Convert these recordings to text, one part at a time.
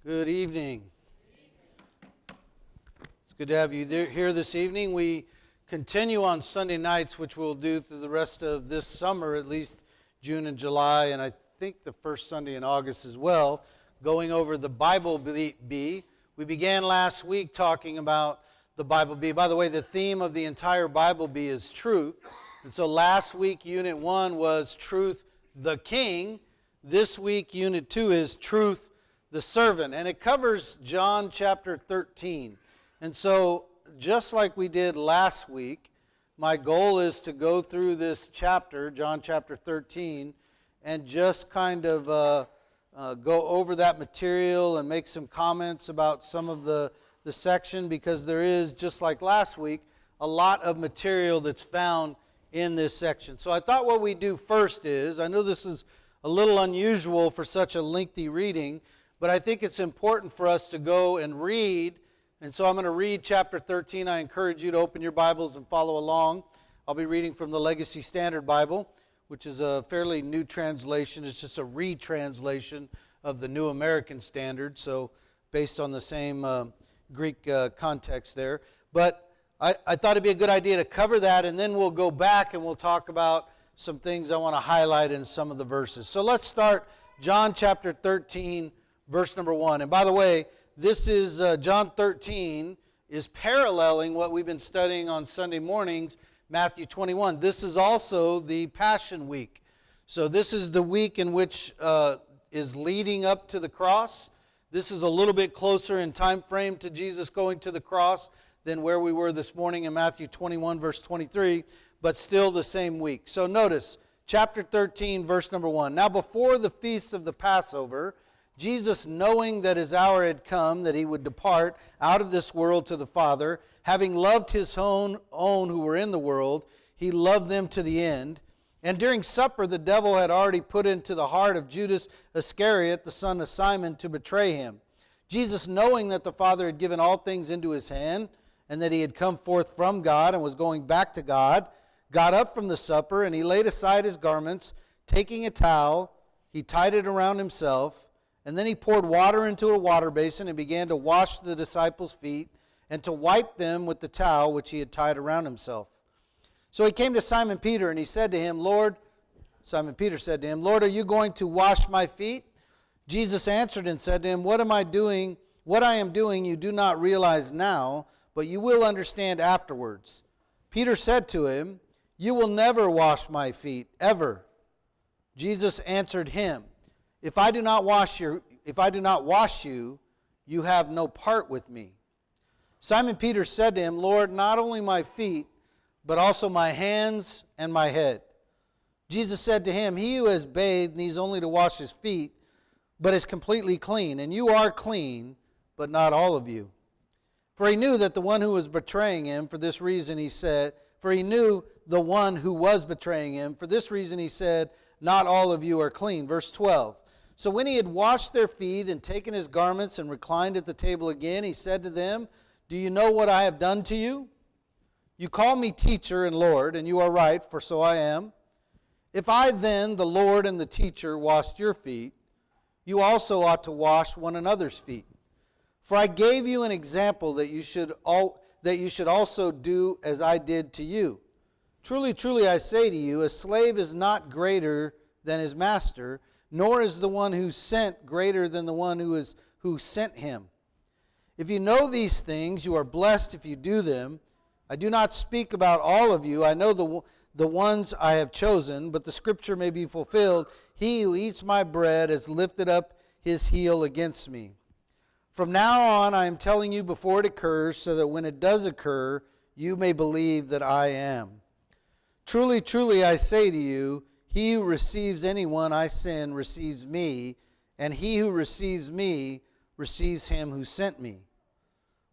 Good evening. It's good to have you here this evening. We continue on Sunday nights, which we'll do through the rest of this summer, at least June and July, and I think the first Sunday in August as well, going over the Bible Bee. We began last week talking about the Bible Bee. By the way, the theme of the entire Bible Bee is truth. And so last week, Unit 1 was Truth the King. This week, Unit 2 is Truth the Servant. And it covers John chapter 13. And so, just like we did last week, my goal is to go through this chapter, John chapter 13, and just kind of go over that material and make some comments about some of the section, because there is, just like last week, a lot of material that's found in this section. So I thought what we do first is, I know this is a little unusual for such a lengthy reading, but I think it's important for us to go and read. And so I'm going to read chapter 13. I encourage you to open your Bibles and follow along. I'll be reading from the Legacy Standard Bible, which is a fairly new translation. It's just a retranslation of the New American Standard, so based on the same Greek context there. But I thought it'd be a good idea to cover that, and then we'll go back and we'll talk about some things I want to highlight in some of the verses. So let's start John chapter 13, verse number 1. And by the way, this is John 13 is paralleling what we've been studying on Sunday mornings, Matthew 21. This is also the Passion Week. So this is the week in which is leading up to the cross. This is a little bit closer in time frame to Jesus going to the cross than where we were this morning in Matthew 21, verse 23, but still the same week. So notice, chapter 13, verse number 1. Now before the feast of the Passover, Jesus, knowing that his hour had come, that he would depart out of this world to the Father, having loved his own who were in the world, he loved them to the end. And during supper, the devil had already put into the heart of Judas Iscariot, the son of Simon, to betray him. Jesus, knowing that the Father had given all things into his hand, and that he had come forth from God and was going back to God, got up from the supper, and he laid aside his garments, taking a towel, he tied it around himself, and then he poured water into a water basin and began to wash the disciples' feet and to wipe them with the towel which he had tied around himself. So he came to Simon Peter and he said to him, Simon Peter said to him, Lord, are you going to wash my feet? Jesus answered and said to him, What I am doing you do not realize now, but you will understand afterwards. Peter said to him, You will never wash my feet, ever. Jesus answered him, If I do not wash you, you have no part with me. Simon Peter said to him, Lord, not only my feet, but also my hands and my head. Jesus said to him, He who has bathed needs only to wash his feet, but is completely clean. And you are clean, but not all of you. For he knew that the one who was betraying him, for this reason he said, Not all of you are clean. Verse 12. So when he had washed their feet and taken his garments and reclined at the table again, he said to them, Do you know what I have done to you? You call me teacher and Lord, and you are right, for so I am. If I then, the Lord and the teacher, washed your feet, you also ought to wash one another's feet. For I gave you an example that you should also do as I did to you. Truly, truly, I say to you, a slave is not greater than his master, nor is the one who sent greater than the one who sent him. If you know these things, you are blessed if you do them. I do not speak about all of you. I know the ones I have chosen, but the scripture may be fulfilled. He who eats my bread has lifted up his heel against me. From now on, I am telling you before it occurs, so that when it does occur, you may believe that I am. Truly, truly, I say to you, he who receives anyone I send receives me, and he who receives me receives him who sent me.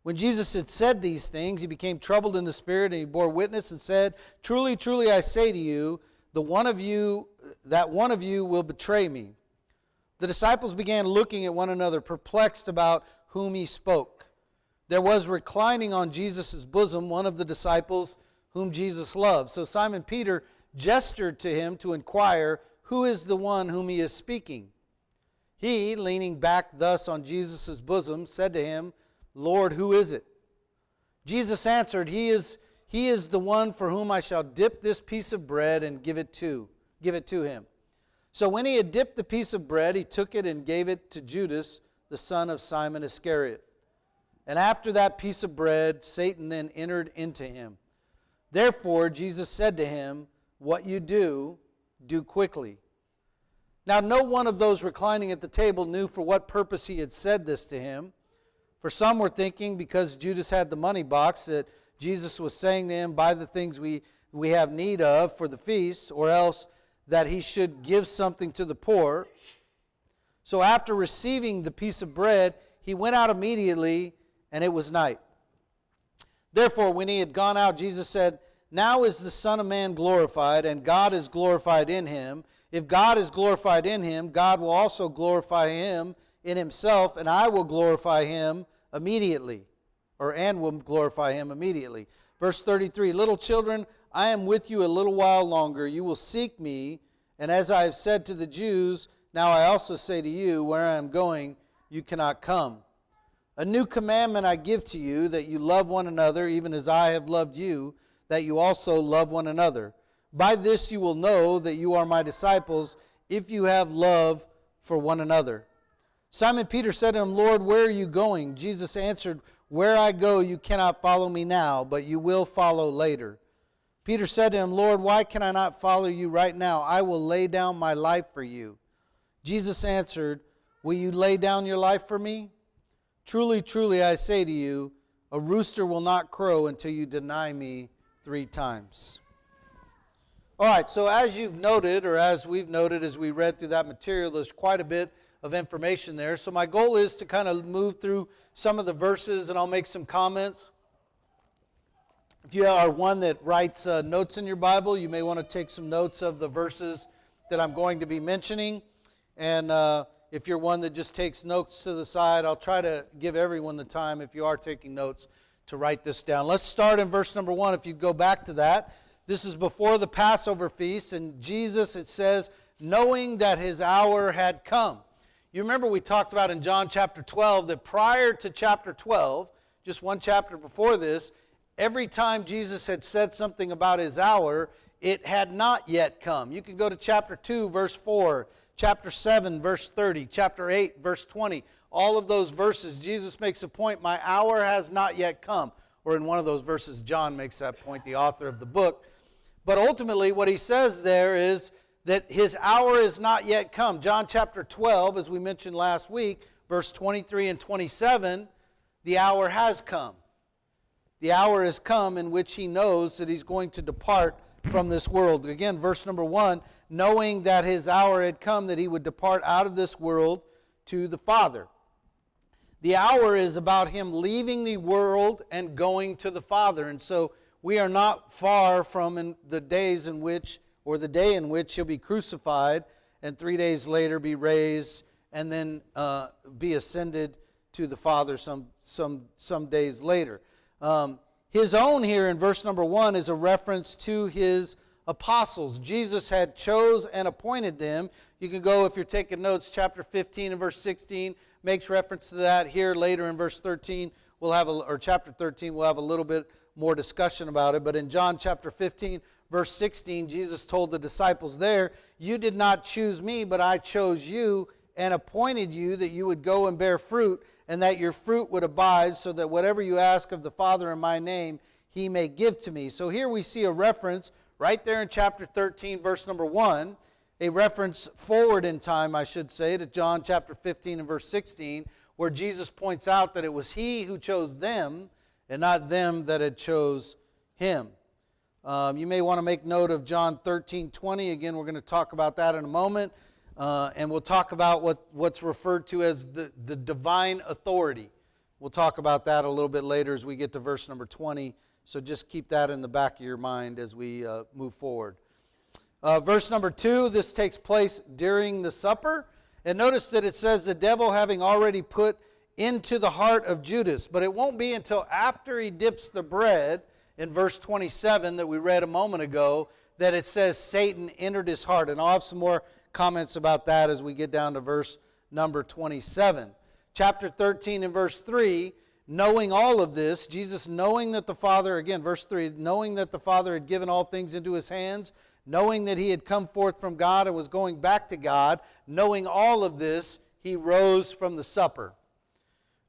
When Jesus had said these things, he became troubled in the spirit, and he bore witness and said, Truly, truly, I say to you, that one of you will betray me. The disciples began looking at one another, perplexed about whom he spoke. There was reclining on Jesus' bosom one of the disciples whom Jesus loved. So Simon Peter gestured to him to inquire, Who is the one whom he is speaking? He, leaning back thus on Jesus' bosom, said to him, Lord, who is it? Jesus answered, He is the one for whom I shall dip this piece of bread and give it to him. So when he had dipped the piece of bread, he took it and gave it to Judas, the son of Simon Iscariot. And after that piece of bread, Satan then entered into him. Therefore Jesus said to him, What you do, do quickly. Now no one of those reclining at the table knew for what purpose he had said this to him. For some were thinking, because Judas had the money box, that Jesus was saying to him, Buy the things we have need of for the feast, or else that he should give something to the poor. So after receiving the piece of bread, he went out immediately, and it was night. Therefore, when he had gone out, Jesus said, Now is the Son of Man glorified, and God is glorified in him. If God is glorified in him, God will also glorify him in himself, and I will glorify him immediately. And will glorify him immediately. Verse 33, Little children, I am with you a little while longer. You will seek me, and as I have said to the Jews, now I also say to you, where I am going, you cannot come. A new commandment I give to you, that you love one another, even as I have loved you, that you also love one another. By this you will know that you are my disciples, if you have love for one another. Simon Peter said to him, Lord, where are you going? Jesus answered, Where I go you cannot follow me now, but you will follow later. Peter said to him, Lord, why can I not follow you right now? I will lay down my life for you. Jesus answered, Will you lay down your life for me? Truly, truly, I say to you, a rooster will not crow until you deny me 3 times. All right, so as you've noted, or as we've noted as we read through that material, there's quite a bit of information there. So my goal is to kind of move through some of the verses, and I'll make some comments. If you are one that writes notes in your Bible, you may want to take some notes of the verses that I'm going to be mentioning. And if you're one that just takes notes to the side, I'll try to give everyone the time, if you are taking notes, to write this down. Let's start in verse number 1. If you go back to that, this is before the Passover feast, and Jesus, it says, knowing that his hour had come. You remember we talked about in John chapter 12 that prior to chapter 12, just one chapter before this, every time Jesus had said something about his hour, it had not yet come. You can go to chapter 2, verse 4, chapter 7, verse 30, chapter 8, verse 20. All of those verses, Jesus makes a point, my hour has not yet come. Or in one of those verses, John makes that point, the author of the book. But ultimately, what he says there is that his hour is not yet come. John chapter 12, as we mentioned last week, verse 23 and 27, the hour has come. The hour has come in which he knows that he's going to depart from this world. Again, verse number 1, knowing that his hour had come, that he would depart out of this world to the Father. The hour is about him leaving the world and going to the Father. And so we are not far from the days in which, or the day in which he'll be crucified and 3 days later be raised and then be ascended to the Father some days later. His own here in verse number 1 is a reference to his apostles. Jesus had chose and appointed them. You can go, if you're taking notes, chapter 15 and verse 16 makes reference to that. Here later in verse 13, or chapter 13, we'll have a little bit more discussion about it. But in John chapter 15, verse 16, Jesus told the disciples there, you did not choose me, but I chose you and appointed you that you would go and bear fruit, and that your fruit would abide, so that whatever you ask of the Father in my name, he may give to me. So here we see a reference right there in chapter 13, verse number 1, a reference forward in time, I should say, to John chapter 15 and verse 16, where Jesus points out that it was he who chose them and not them that had chose him. You may want to make note of John 13:20. Again, we're going to talk about that in a moment. And we'll talk about what's referred to as the divine authority. We'll talk about that a little bit later as we get to verse number 20. So just keep that in the back of your mind as we move forward. Verse number 2, this takes place during the supper. And notice that it says the devil having already put into the heart of Judas. But it won't be until after he dips the bread, in verse 27 that we read a moment ago, that it says Satan entered his heart. And I'll have some more comments about that as we get down to verse number 27. Chapter 13 and verse 3, knowing all of this, Jesus knowing that the Father, again, verse 3, knowing that the Father had given all things into his hands, knowing that he had come forth from God and was going back to God, knowing all of this, he rose from the supper.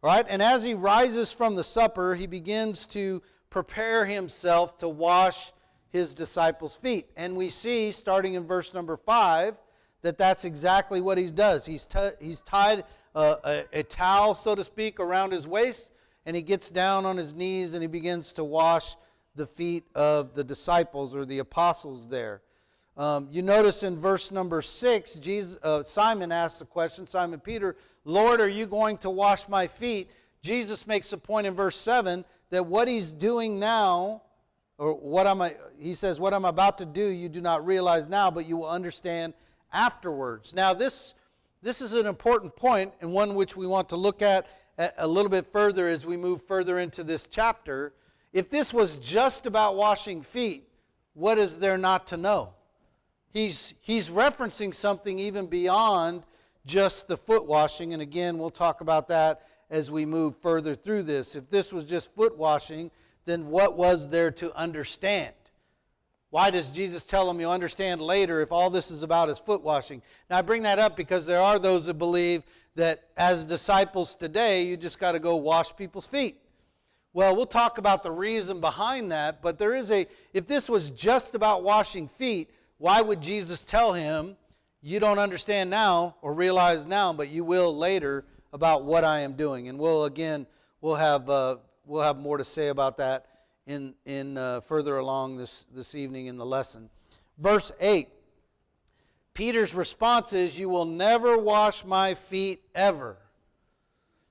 All right, and as he rises from the supper, he begins to prepare himself to wash his disciples' feet. And we see, starting in verse number 5, that that's exactly what he does. He's tied a towel, so to speak, around his waist, and he gets down on his knees and he begins to wash the feet of the disciples or the apostles there. You notice in verse number 6, Simon asks the question, Simon Peter, Lord, are you going to wash my feet? Jesus makes a point in verse 7 that what he's doing now, or he says, what I'm about to do, you do not realize now, but you will understand afterwards. Now this is an important point, and one which we want to look at a little bit further as we move further into this chapter. If this was just about washing feet, what is there not to know? He's referencing something even beyond just the foot washing, and again, we'll talk about that as we move further through this. If this was just foot washing, then what was there to understand? Why does Jesus tell them you'll understand later if all this is about is foot washing? Now I bring that up because there are those that believe that as disciples today, you just got to go wash people's feet. Well, we'll talk about the reason behind that, but if this was just about washing feet, why would Jesus tell him, you don't understand now or realize now, but you will later about what I am doing? And we'll have more to say about that in further along this evening in the lesson. Verse 8, Peter's response is, you will never wash my feet ever.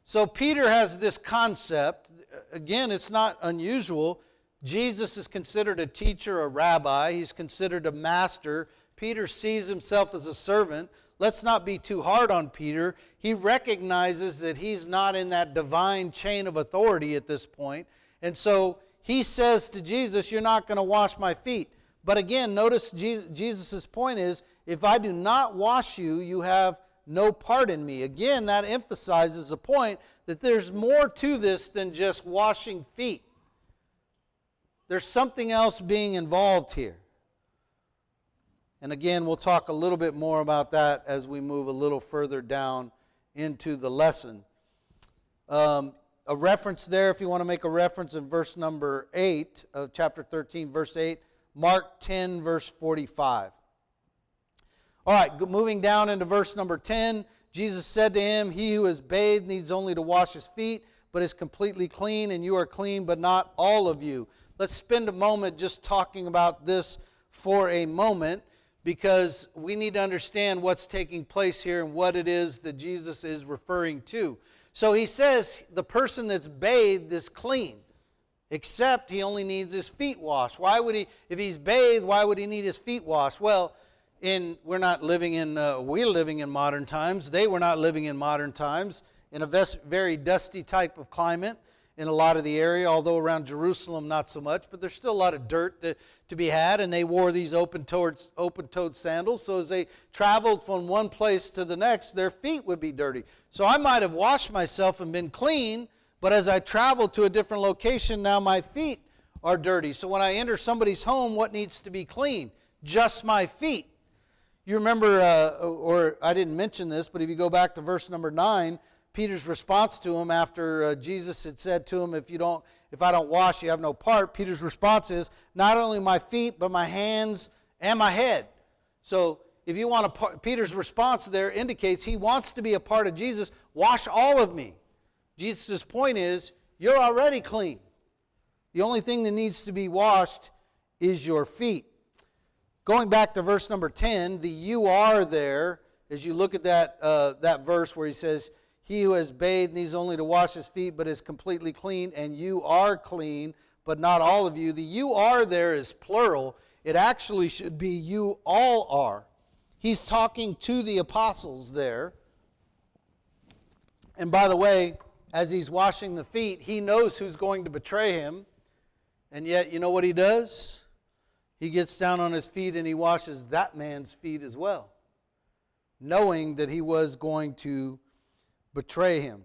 So Peter has this concept. Again, it's not unusual. Jesus is considered a teacher, a rabbi. He's considered a master. Peter sees himself as a servant. Let's not be too hard on Peter. He recognizes that he's not in that divine chain of authority at this point. And so he says to Jesus, you're not going to wash my feet. But again, notice Jesus' point is, if I do not wash you, you have no part in me. Again, that emphasizes the point that there's more to this than just washing feet. There's something else being involved here. And again, we'll talk a little bit more about that as we move a little further down into the lesson. A reference there, if you want to make a reference, in verse number 8 of chapter 13, verse 8, Mark 10, verse 45. All right, moving down into verse number 10, Jesus said to him, he who is bathed needs only to wash his feet, but is completely clean, and you are clean, but not all of you. Let's spend a moment just talking about this for a moment, because we need to understand what's taking place here and what it is that Jesus is referring to. So he says the person that's bathed is clean, except he only needs his feet washed. Why would he, if he's bathed, why would he need his feet washed? Well, we're living in modern times. They were not living in modern times, in a very dusty type of climate in a lot of the area, although around Jerusalem not so much, but there's still a lot of dirt to be had, and they wore these open-toed sandals, so as they traveled from one place to the next, their feet would be dirty. So I might have washed myself and been clean, but as I traveled to a different location, now my feet are dirty. So when I enter somebody's home, what needs to be clean? Just my feet. You remember, or I didn't mention this, but if you go back to verse number 9, Peter's response to him after Jesus had said to him, if I don't wash, you have no part. Peter's response is, not only my feet, but my hands and my head. So if you want Peter's response there indicates he wants to be a part of Jesus. Wash all of me. Jesus' point is, you're already clean. The only thing that needs to be washed is your feet. Going back to verse number 10, the you are there, as you look at that verse where he says, he who has bathed needs only to wash his feet, but is completely clean, and you are clean, but not all of you. The you are there is plural. It actually should be you all are. He's talking to the apostles there. And by the way, as he's washing the feet, he knows who's going to betray him. And yet, you know what he does? He gets down on his feet and he washes that man's feet as well, knowing that he was going to betray him.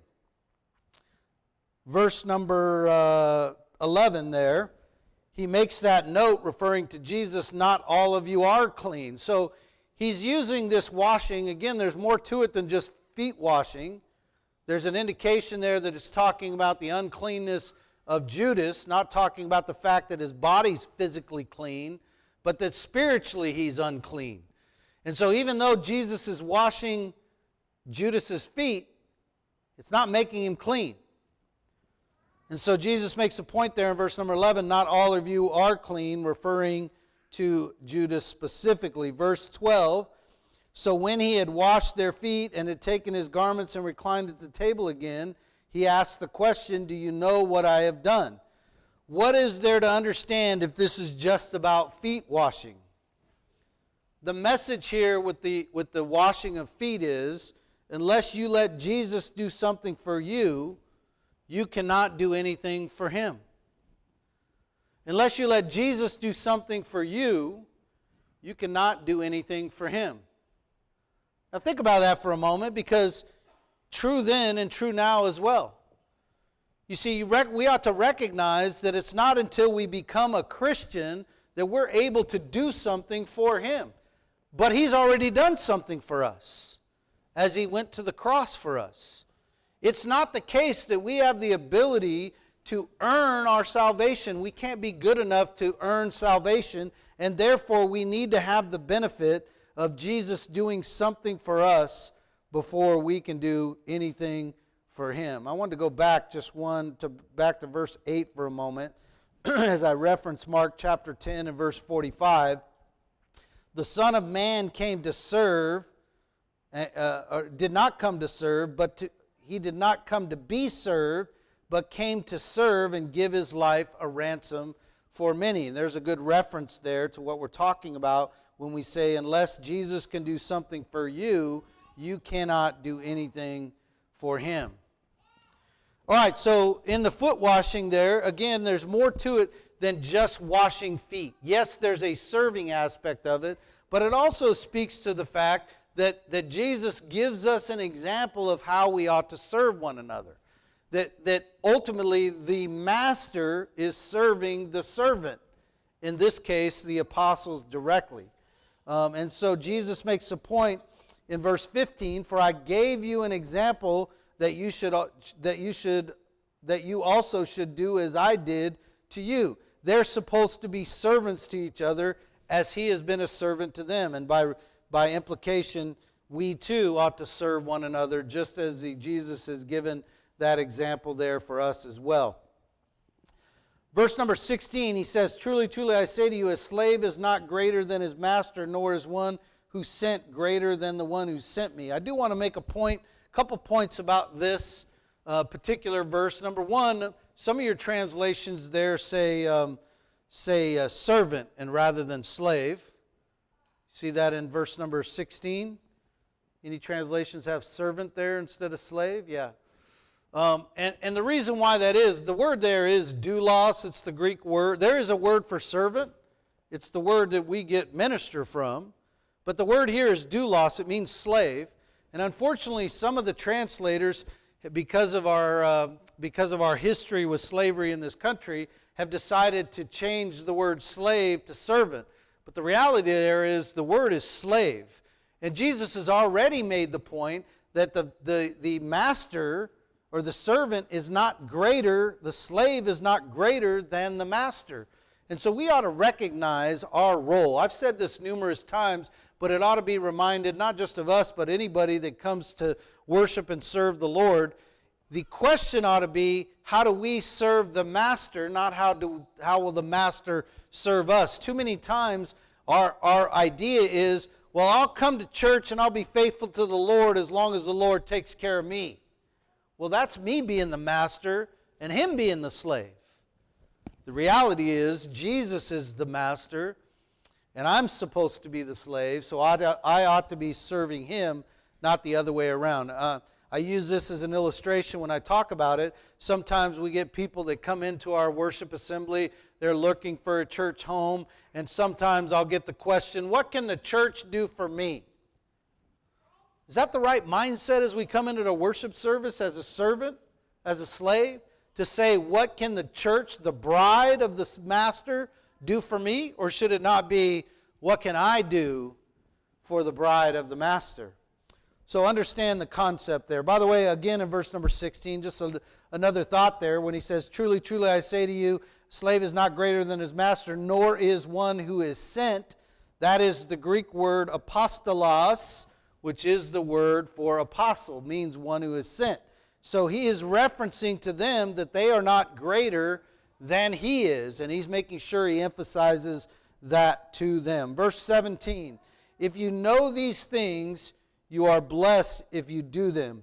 Verse number 11 there, he makes that note referring to Jesus, not all of you are clean. So he's using this washing. Again, there's more to it than just feet washing. There's an indication there that it's talking about the uncleanness of Judas, not talking about the fact that his body's physically clean, but that spiritually he's unclean. And so even though Jesus is washing Judas's feet, it's not making him clean. And so Jesus makes a point there in verse number 11, not all of you are clean, referring to Judas specifically. Verse 12, so when he had washed their feet and had taken his garments and reclined at the table again, he asked the question, do you know what I have done? What is there to understand if this is just about feet washing? The message here with the washing of feet is, unless you let Jesus do something for you, you cannot do anything for him. Unless you let Jesus do something for you, you cannot do anything for him. Now think about that for a moment, because true then and true now as well. You see, we ought to recognize that it's not until we become a Christian that we're able to do something for him. But he's already done something for us as he went to the cross for us. It's not the case that we have the ability to earn our salvation. We can't be good enough to earn salvation, and therefore we need to have the benefit of Jesus doing something for us before we can do anything for him. I wanted to go back back to verse 8 for a moment as I reference Mark chapter 10 and verse 45. The Son of Man came to serve, or did not come to serve, he did not come to be served, but came to serve and give his life a ransom for many. And there's a good reference there to what we're talking about when we say, unless Jesus can do something for you, you cannot do anything for him. All right, so in the foot washing there, again, there's more to it than just washing feet. Yes, there's a serving aspect of it, but it also speaks to the fact that Jesus gives us an example of how we ought to serve one another. That ultimately the master is serving the servant, in this case the apostles directly. And so Jesus makes a point in verse 15, for I gave you an example that you also should do as I did to you. They're supposed to be servants to each other as he has been a servant to them. And by implication, we too ought to serve one another, just as Jesus has given that example there for us as well. Verse number 16, he says, truly, truly, I say to you, a slave is not greater than his master, nor is one who sent greater than the one who sent me. I do want to make a couple points about this particular verse. Number one, some of your translations there say servant and rather than slave. See that in verse number 16? Any translations have servant there instead of slave? Yeah. And the reason why that is, the word there is doulos. It's the Greek word. There is a word for servant. It's the word that we get minister from. But the word here is doulos. It means slave. And unfortunately, some of the translators, because of our history with slavery in this country, have decided to change the word slave to servant. But the reality there is the word is slave. And Jesus has already made the point that the master or the servant is not greater, the slave is not greater than the master. And so we ought to recognize our role. I've said this numerous times, but it ought to be reminded not just of us, but anybody that comes to worship and serve the Lord. The question ought to be, how do we serve the master, not how will the master serve us? Too many times our idea is, well, I'll come to church and I'll be faithful to the Lord as long as the Lord takes care of me. Well, that's me being the master and him being the slave. The reality is Jesus is the master and I'm supposed to be the slave, so I ought to be serving him, not the other way around. I use this as an illustration when I talk about it. Sometimes we get people that come into our worship assembly, they're looking for a church home, and sometimes I'll get the question, what can the church do for me? Is that the right mindset as we come into the worship service as a servant, as a slave? To say, what can the church, the bride of the master, do for me? Or should it not be, what can I do for the bride of the master? So understand the concept there. By the way, again in verse number 16, just another thought there when he says, truly, truly I say to you, slave is not greater than his master, nor is one who is sent. That is the Greek word apostolos, which is the word for apostle, means one who is sent. So he is referencing to them that they are not greater than he is, and he's making sure he emphasizes that to them. Verse 17, if you know these things, you are blessed if you do them.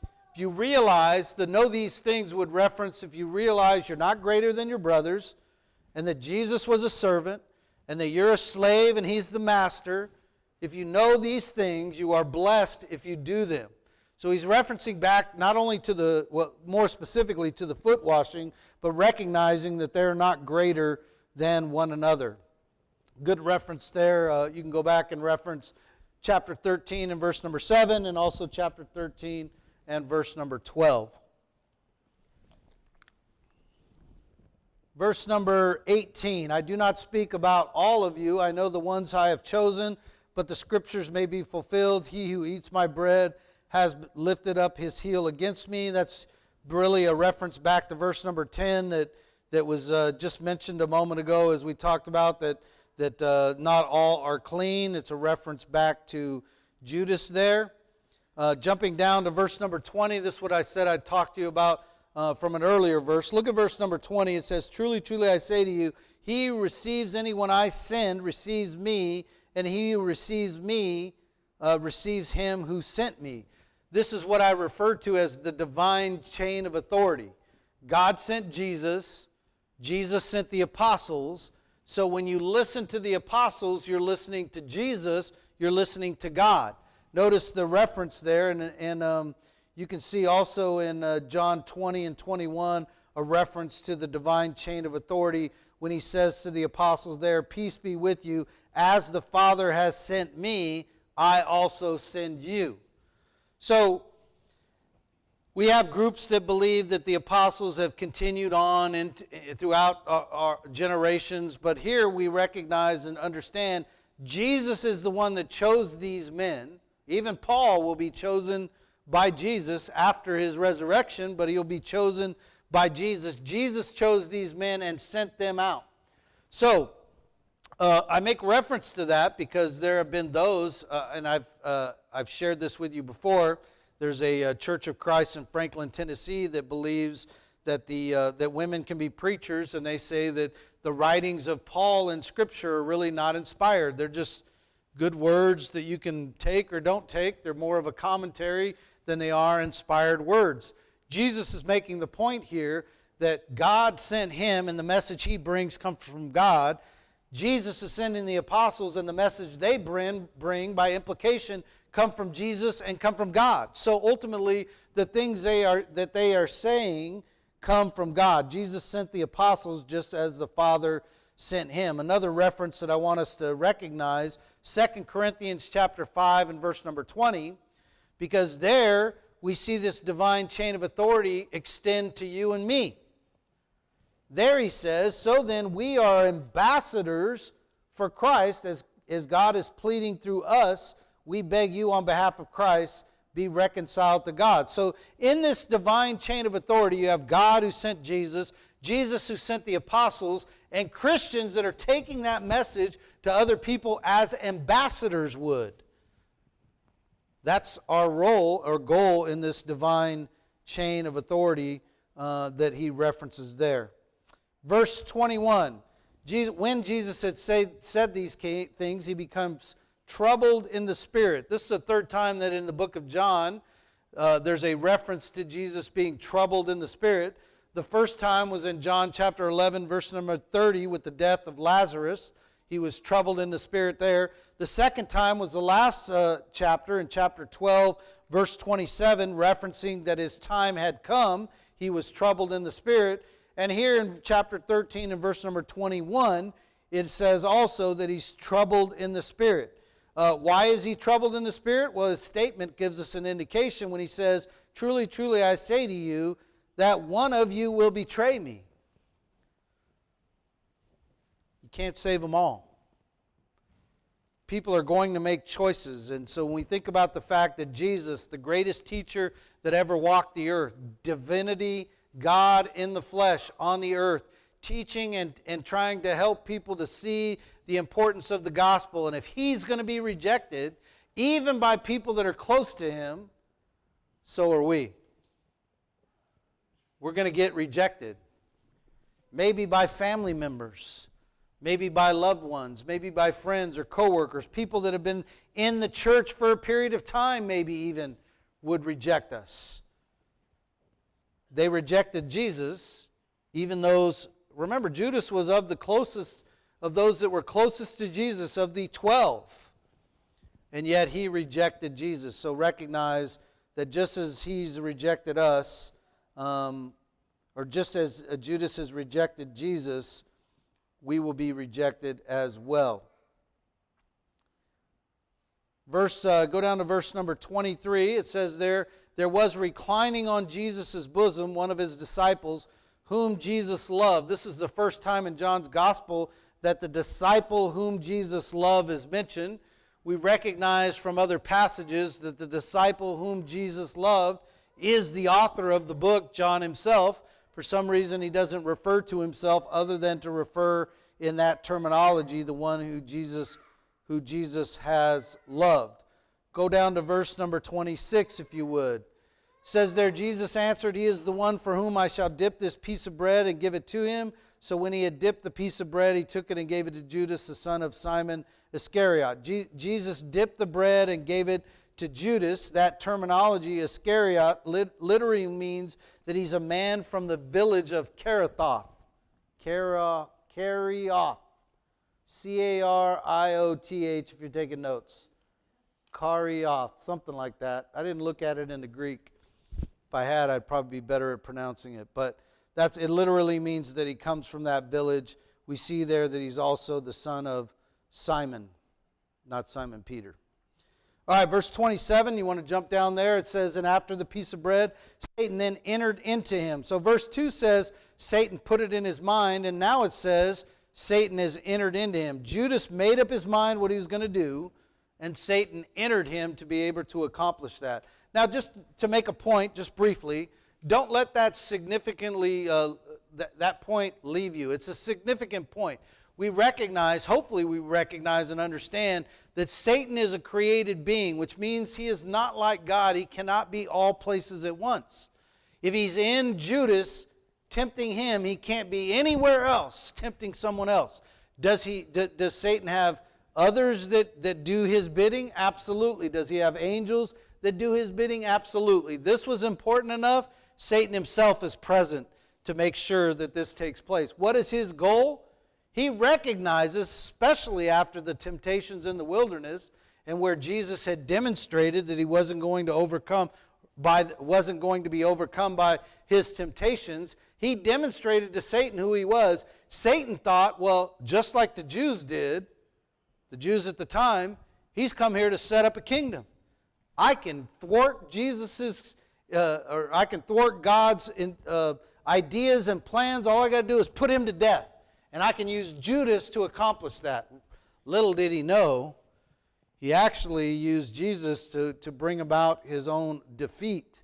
If you realize, the know these things would reference if you realize you're not greater than your brothers, and that Jesus was a servant, and that you're a slave and he's the master. If you know these things, you are blessed if you do them. So he's referencing back not only to the, well, more specifically to the foot washing, but recognizing that they're not greater than one another. Good reference there. You can go back and reference chapter 13 and verse number 7, and also chapter 13 and verse number 12. Verse number 18, I do not speak about all of you. I know the ones I have chosen, but the scriptures may be fulfilled. He who eats my bread has lifted up his heel against me. That's really a reference back to verse number 10 that was just mentioned a moment ago as we talked about that not all are clean. It's a reference back to Judas there. Jumping down to verse number 20, this is what I said I'd talk to you about from an earlier verse. Look at verse number 20. It says, truly, truly, I say to you, he who receives anyone I send receives me, and he who receives me receives him who sent me. This is what I refer to as the divine chain of authority. God sent Jesus. Jesus sent the apostles. So when you listen to the apostles, you're listening to Jesus, you're listening to God. Notice the reference there, and you can see also in John 20 and 21 a reference to the divine chain of authority when he says to the apostles there, peace be with you, as the Father has sent me, I also send you. So we have groups that believe that the apostles have continued on throughout our generations, but here we recognize and understand Jesus is the one that chose these men. Even Paul will be chosen by Jesus after his resurrection, but he'll be chosen by Jesus. Jesus chose these men and sent them out. So I make reference to that because there have been those, and I've shared this with you before. There's a Church of Christ in Franklin, Tennessee that believes that that women can be preachers, and they say that the writings of Paul in Scripture are really not inspired. They're just good words that you can take or don't take. They're more of a commentary than they are inspired words. Jesus is making the point here that God sent him, and the message he brings comes from God. Jesus is sending the apostles, and the message they bring by implication come from Jesus and come from God. So ultimately, the things they are saying come from God. Jesus sent the apostles just as the Father sent him. Another reference that I want us to recognize, 2 Corinthians chapter 5 and verse number 20, because there we see this divine chain of authority extend to you and me. There he says, so then we are ambassadors for Christ, as God is pleading through us, we beg you on behalf of Christ, be reconciled to God. So in this divine chain of authority, you have God who sent Jesus, Jesus who sent the apostles, and Christians that are taking that message to other people as ambassadors would. That's our role or goal in this divine chain of authority that he references there. Verse 21, when Jesus had said these things, he becomes troubled in the spirit. This is the third time that in the book of John there's a reference to Jesus being troubled in the spirit. The first time was in John chapter 11, verse number 30, with the death of Lazarus. He was troubled in the spirit there. The second time was the last chapter, in chapter 12, verse 27, referencing that his time had come. He was troubled in the spirit. And here in chapter 13 and verse number 21, it says also that he's troubled in the spirit. Why is he troubled in the spirit? Well, his statement gives us an indication when he says, "Truly, truly, I say to you, that one of you will betray me." You can't save them all. People are going to make choices. And so when we think about the fact that Jesus, the greatest teacher that ever walked the earth, divinity, God in the flesh on the earth, teaching and trying to help people to see the importance of the gospel. And if he's going to be rejected, even by people that are close to him, so are we. We're going to get rejected. Maybe by family members. Maybe by loved ones, maybe by friends or coworkers, people that have been in the church for a period of time maybe even would reject us. They rejected Jesus, even those, remember Judas was of the closest, of those that were closest to Jesus, of the 12. And yet he rejected Jesus. So recognize that just as he's rejected us, or just as Judas has rejected Jesus, we will be rejected as well. Go down to verse number 23. It says there was reclining on Jesus' bosom one of his disciples, whom Jesus loved. This is the first time in John's gospel that the disciple whom Jesus loved is mentioned. We recognize from other passages that the disciple whom Jesus loved is the author of the book, John himself. For some reason, he doesn't refer to himself other than to refer in that terminology, the one who Jesus has loved. Go down to verse number 26, if you would. It says there, Jesus answered, "He is the one for whom I shall dip this piece of bread and give it to him." So when he had dipped the piece of bread, he took it and gave it to Judas, the son of Simon Iscariot. Jesus dipped the bread and gave it to Judas. That terminology, Iscariot, literally means that he's a man from the village of Carathoth. Carioth. C-A-R-I-O-T-H, if you're taking notes. Carioth, something like that. I didn't look at it in the Greek. If I had, I'd probably be better at pronouncing it. But it literally means that he comes from that village. We see there that he's also the son of Simon, not Simon Peter. All right, verse 27, you want to jump down there. It says, "And after the piece of bread, Satan then entered into him." So verse 2 says, Satan put it in his mind, and now it says, Satan has entered into him. Judas made up his mind what he was going to do, and Satan entered him to be able to accomplish that. Now, just to make a point, just briefly, don't let that that point leave you. It's a significant point. We recognize, hopefully we recognize and understand that Satan is a created being, which means he is not like God. He cannot be all places at once. If he's in Judas tempting him, he can't be anywhere else tempting someone else. Does Satan have others that do his bidding? Absolutely. Does he have angels that do his bidding? Absolutely. This was important enough. Satan himself is present to make sure that this takes place. What is his goal? He recognizes, especially after the temptations in the wilderness, and where Jesus had demonstrated that he wasn't going to be overcome by his temptations, he demonstrated to Satan who he was. Satan thought, well, just like the Jews did, the Jews at the time, he's come here to set up a kingdom. I can thwart I can thwart God's ideas and plans. All I got to do is put him to death. And I can use Judas to accomplish that. Little did he know, he actually used Jesus to bring about his own defeat.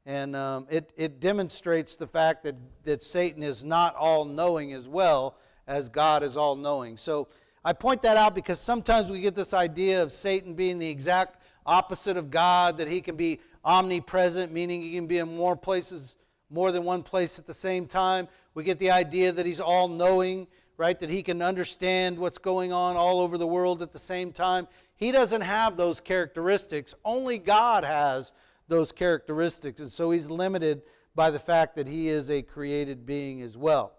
And it demonstrates the fact that Satan is not all-knowing as well as God is all-knowing. So I point that out because sometimes we get this idea of Satan being the exact opposite of God, that he can be omnipresent, meaning he can be in more than one place at the same time. We get the idea that he's all-knowing, right? That he can understand what's going on all over the world at the same time. He doesn't have those characteristics. Only God has those characteristics. And so he's limited by the fact that he is a created being as well.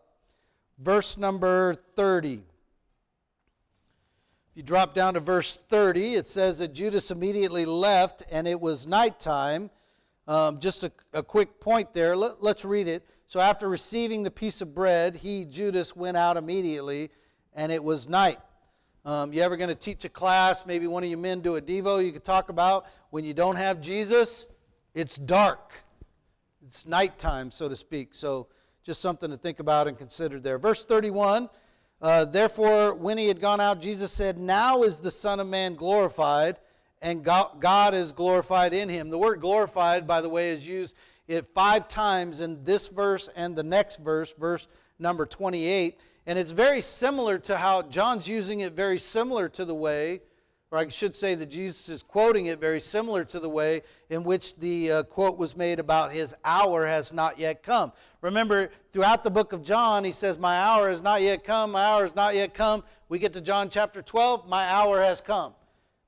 Verse number 30. If you drop down to verse 30, it says that Judas immediately left, and it was nighttime. Just a quick point there. Let's read it. So after receiving the piece of bread, he, Judas, went out immediately, and it was night. You ever going to teach a class, maybe one of you men do a Devo, you could talk about when you don't have Jesus, it's dark. It's nighttime, so to speak. So just something to think about and consider there. Verse 31, therefore, when he had gone out, Jesus said, now is the Son of Man glorified, and God is glorified in him. The word glorified, by the way, is used 5 times in this verse and the next verse, verse number 28. And it's very similar to how John's using it, very similar to the way, or I should say that Jesus is quoting it very similar to the way in which the quote was made about his hour has not yet come. Remember, throughout the book of John, he says, my hour has not yet come, my hour has not yet come. We get to John chapter 12, my hour has come.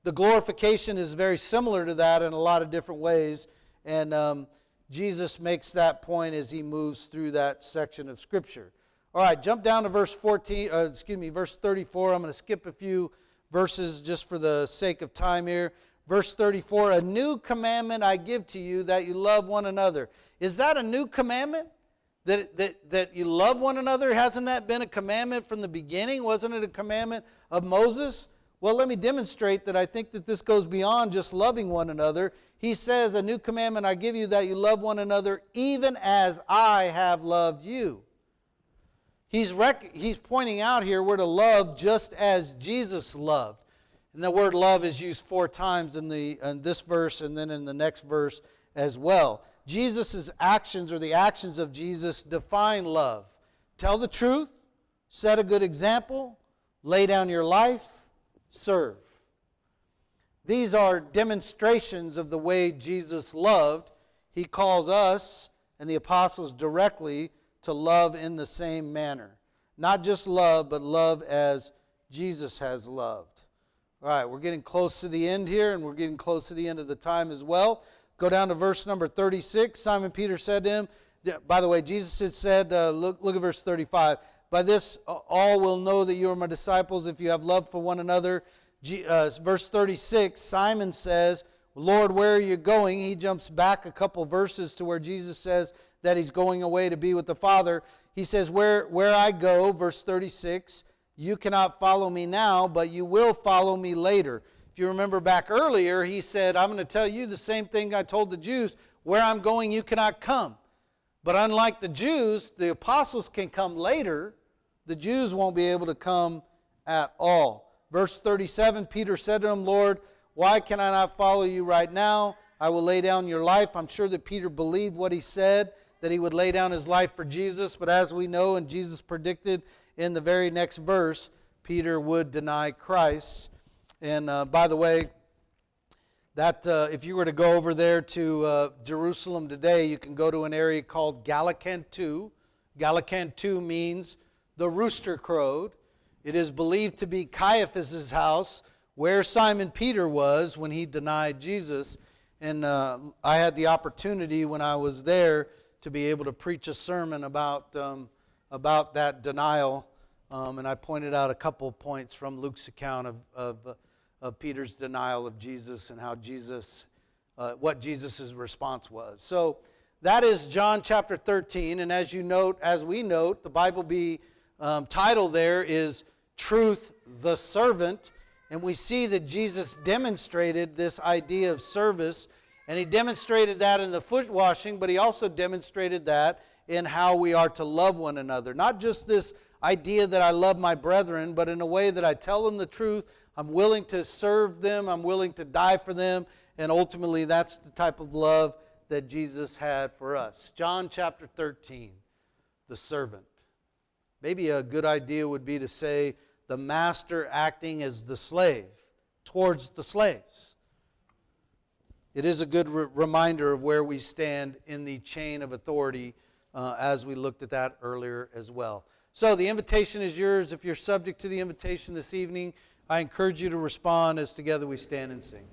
The glorification is very similar to that in a lot of different ways, and Jesus makes that point as he moves through that section of Scripture. All right, jump down to verse 34. I'm going to skip a few verses just for the sake of time here. Verse 34, a new commandment I give to you, that you love one another. Is that a new commandment? That you love one another? Hasn't that been a commandment from the beginning? Wasn't it a commandment of Moses? Well, let me demonstrate that I think that this goes beyond just loving one another. He says, a new commandment I give you, that you love one another, even as I have loved you. He's pointing out here we're to love just as Jesus loved. And the word love is used 4 times in this verse and then in the next verse as well. Jesus' actions, or the actions of Jesus, define love. Tell the truth, set a good example, lay down your life, serve. These are demonstrations of the way Jesus loved. He calls us and the apostles directly to love in the same manner. Not just love, but love as Jesus has loved. All right, we're getting close to the end here, and we're getting close to the end of the time as well. Go down to verse number 36. Simon Peter said to him, by the way, Jesus had said, look at verse 35, by this all will know that you are my disciples if you have love for one another. Verse 36, Simon says, Lord, where are you going? He jumps back a couple verses to where Jesus says that he's going away to be with the Father. He says, where I go, verse 36, you cannot follow me now, but you will follow me later. If you remember back earlier, he said, I'm going to tell you the same thing I told the Jews, where I'm going you cannot come. But unlike the Jews, the apostles can come later. The Jews won't be able to come at all. Verse 37, Peter said to him, Lord, why can I not follow you right now? I will lay down your life. I'm sure that Peter believed what he said, that he would lay down his life for Jesus. But as we know, and Jesus predicted in the very next verse, Peter would deny Christ. And by the way, that if you were to go over there to Jerusalem today, you can go to an area called Gallicantu. Gallicantu means the rooster crowed. It is believed to be Caiaphas' house, where Simon Peter was when he denied Jesus. And I had the opportunity when I was there to be able to preach a sermon about that denial. And I pointed out a couple of points from Luke's account of Peter's denial of Jesus and how what Jesus' response was. So that is John chapter 13. And as we note, the Bible title there is Truth the Servant. And we see that Jesus demonstrated this idea of service. And he demonstrated that in the foot washing, but he also demonstrated that in how we are to love one another. Not just this idea that I love my brethren, but in a way that I tell them the truth. I'm willing to serve them. I'm willing to die for them. And ultimately, that's the type of love that Jesus had for us. John chapter 13, the servant. Maybe a good idea would be to say the master acting as the slave towards the slaves. It is a good reminder of where we stand in the chain of authority as we looked at that earlier as well. So the invitation is yours. If you're subject to the invitation this evening, I encourage you to respond as together we stand and sing.